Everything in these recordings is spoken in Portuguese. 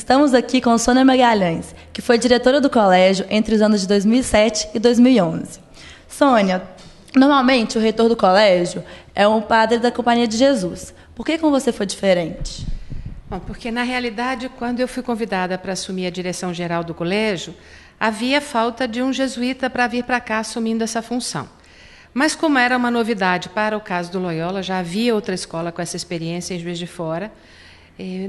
Estamos aqui com Sônia Magalhães, que foi diretora do colégio entre os anos de 2007 e 2011. Sônia, normalmente o reitor do colégio é um padre da Companhia de Jesus. Por que com você foi diferente? Bom, porque na realidade, quando eu fui convidada para assumir a direção geral do colégio, havia falta de um jesuíta para vir para cá assumindo essa função. Mas como era uma novidade para o caso do Loyola, já havia outra escola com essa experiência em Juiz de Fora,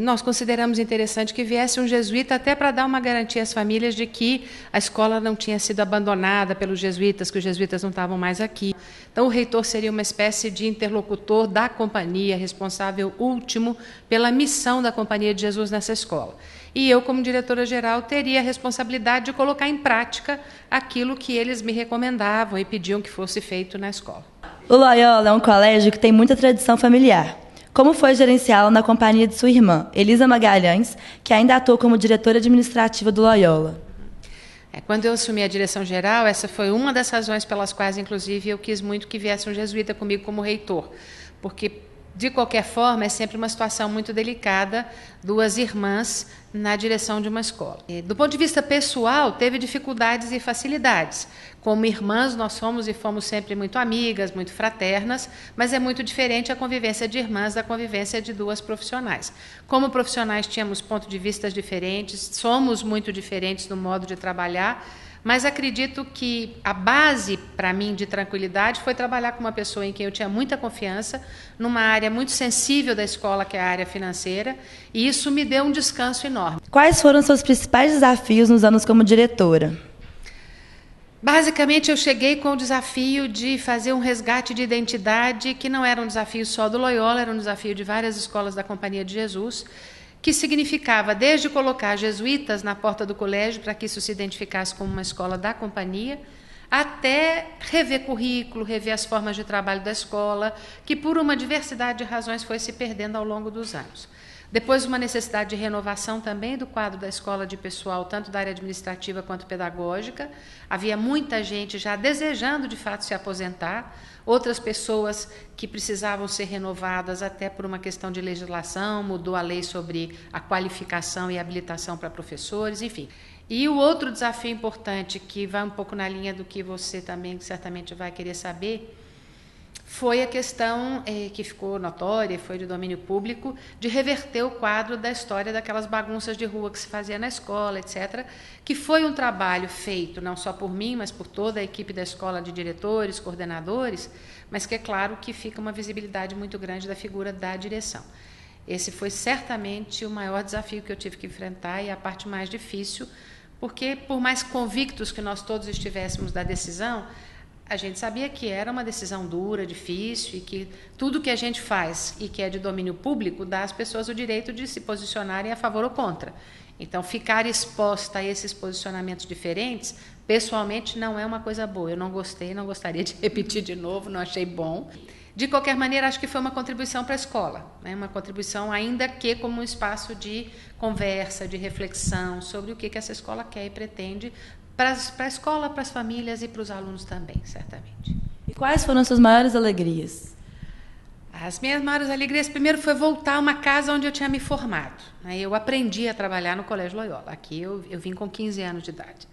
nós consideramos interessante que viesse um jesuíta até para dar uma garantia às famílias de que a escola não tinha sido abandonada pelos jesuítas, que os jesuítas não estavam mais aqui. Então, o reitor seria uma espécie de interlocutor da companhia, responsável último pela missão da Companhia de Jesus nessa escola. E eu, como diretora-geral, teria a responsabilidade de colocar em prática aquilo que eles me recomendavam e pediam que fosse feito na escola. O Loyola é um colégio que tem muita tradição familiar. Como foi gerenciá-lo na companhia de sua irmã, Elisa Magalhães, que ainda atua como diretora administrativa do Loyola? Quando eu assumi a direção geral, essa foi uma das razões pelas quais, inclusive, eu quis muito que viesse um jesuíta comigo como reitor, porque, de qualquer forma, é sempre uma situação muito delicada, duas irmãs na direção de uma escola. Do ponto de vista pessoal, teve dificuldades e facilidades. Como irmãs, nós somos e fomos sempre muito amigas, muito fraternas, mas é muito diferente a convivência de irmãs da convivência de duas profissionais. Como profissionais, tínhamos pontos de vista diferentes, somos muito diferentes no modo de trabalhar, mas acredito que a base, para mim, de tranquilidade foi trabalhar com uma pessoa em quem eu tinha muita confiança, numa área muito sensível da escola, que é a área financeira, e isso me deu um descanso enorme. Quais foram seus principais desafios nos anos como diretora? Basicamente, eu cheguei com o desafio de fazer um resgate de identidade, que não era um desafio só do Loyola, era um desafio de várias escolas da Companhia de Jesus, que significava desde colocar jesuítas na porta do colégio, para que isso se identificasse como uma escola da companhia, até rever currículo, rever as formas de trabalho da escola, que por uma diversidade de razões foi se perdendo ao longo dos anos. Depois, uma necessidade de renovação também do quadro da escola de pessoal, tanto da área administrativa quanto pedagógica. Havia muita gente já desejando, de fato, se aposentar, outras pessoas que precisavam ser renovadas até por uma questão de legislação, mudou a lei sobre a qualificação e habilitação para professores, enfim. E o outro desafio importante, que vai um pouco na linha do que você também certamente vai querer saber, foi a questão que ficou notória, foi de domínio público, de reverter o quadro da história daquelas bagunças de rua que se fazia na escola, etc., que foi um trabalho feito não só por mim, mas por toda a equipe da escola de diretores, coordenadores, mas que é claro que fica uma visibilidade muito grande da figura da direção. Esse foi certamente o maior desafio que eu tive que enfrentar e a parte mais difícil, porque por mais convictos que nós todos estivéssemos da decisão, a gente sabia que era uma decisão dura, difícil, e que tudo que a gente faz e que é de domínio público dá às pessoas o direito de se posicionarem a favor ou contra. Então, ficar exposta a esses posicionamentos diferentes, pessoalmente, não é uma coisa boa. Eu não gostei, não gostaria de repetir de novo, não achei bom. De qualquer maneira, acho que foi uma contribuição para a escola, né? Uma contribuição ainda que como um espaço de conversa, de reflexão sobre o que essa escola quer e pretende, para a escola, para as famílias e para os alunos também, certamente. E quais foram as suas maiores alegrias? As minhas maiores alegrias, primeiro, foi voltar a uma casa onde eu tinha me formado. Eu aprendi a trabalhar no Colégio Loyola. Aqui eu vim com 15 anos de idade.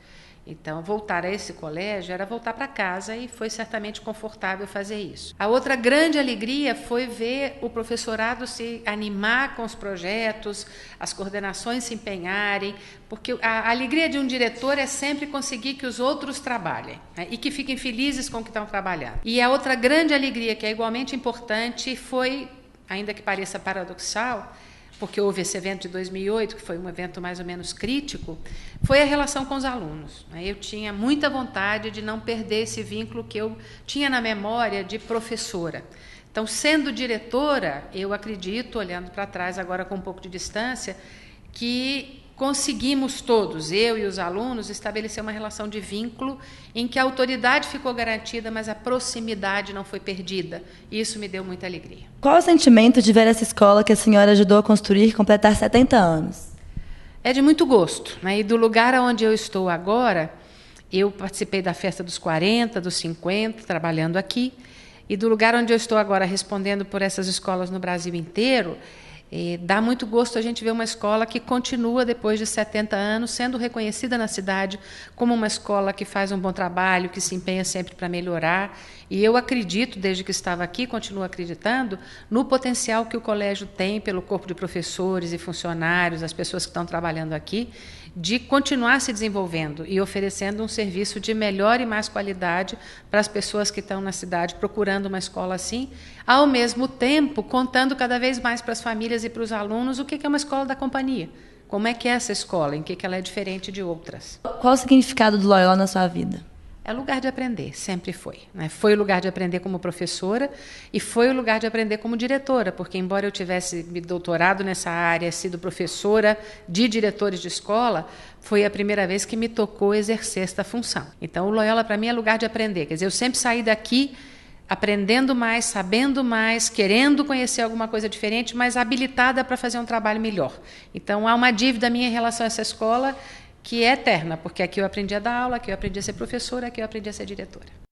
Então, voltar a esse colégio era voltar para casa e foi certamente confortável fazer isso. A outra grande alegria foi ver o professorado se animar com os projetos, as coordenações se empenharem, porque a alegria de um diretor é sempre conseguir que os outros trabalhem, né, e que fiquem felizes com o que estão trabalhando. E a outra grande alegria, que é igualmente importante, foi, ainda que pareça paradoxal, porque houve esse evento de 2008, que foi um evento mais ou menos crítico, foi a relação com os alunos. Eu tinha muita vontade de não perder esse vínculo que eu tinha na memória de professora. Então, sendo diretora, eu acredito, olhando para trás agora com um pouco de distância, que conseguimos todos, eu e os alunos, estabelecer uma relação de vínculo em que a autoridade ficou garantida, mas a proximidade não foi perdida. Isso me deu muita alegria. Qual o sentimento de ver essa escola que a senhora ajudou a construir completar 70 anos? É de muito gosto, né? E do lugar onde eu estou agora, eu participei da festa dos 40, dos 50, trabalhando aqui, e do lugar onde eu estou agora respondendo por essas escolas no Brasil inteiro, E dá muito gosto a gente ver uma escola que continua, depois de 70 anos, sendo reconhecida na cidade como uma escola que faz um bom trabalho, que se empenha sempre para melhorar. E eu acredito, desde que estava aqui, continuo acreditando, no potencial que o colégio tem pelo corpo de professores e funcionários, as pessoas que estão trabalhando aqui, de continuar se desenvolvendo e oferecendo um serviço de melhor e mais qualidade para as pessoas que estão na cidade procurando uma escola assim, ao mesmo tempo contando cada vez mais para as famílias e para os alunos o que é uma escola da companhia, como é que é essa escola, em que ela é diferente de outras. Qual o significado do Loyola na sua vida? É lugar de aprender, sempre foi, né? Foi o lugar de aprender como professora e foi o lugar de aprender como diretora, porque embora eu tivesse me doutorado nessa área, sido professora de diretores de escola, foi a primeira vez que me tocou exercer esta função. Então, o Loyola, para mim, é lugar de aprender. Quer dizer, eu sempre saí daqui aprendendo mais, sabendo mais, querendo conhecer alguma coisa diferente, mas habilitada para fazer um trabalho melhor. Então, há uma dívida minha em relação a essa escola que é eterna, porque aqui eu aprendi a dar aula, aqui eu aprendi a ser professora, aqui eu aprendi a ser diretora.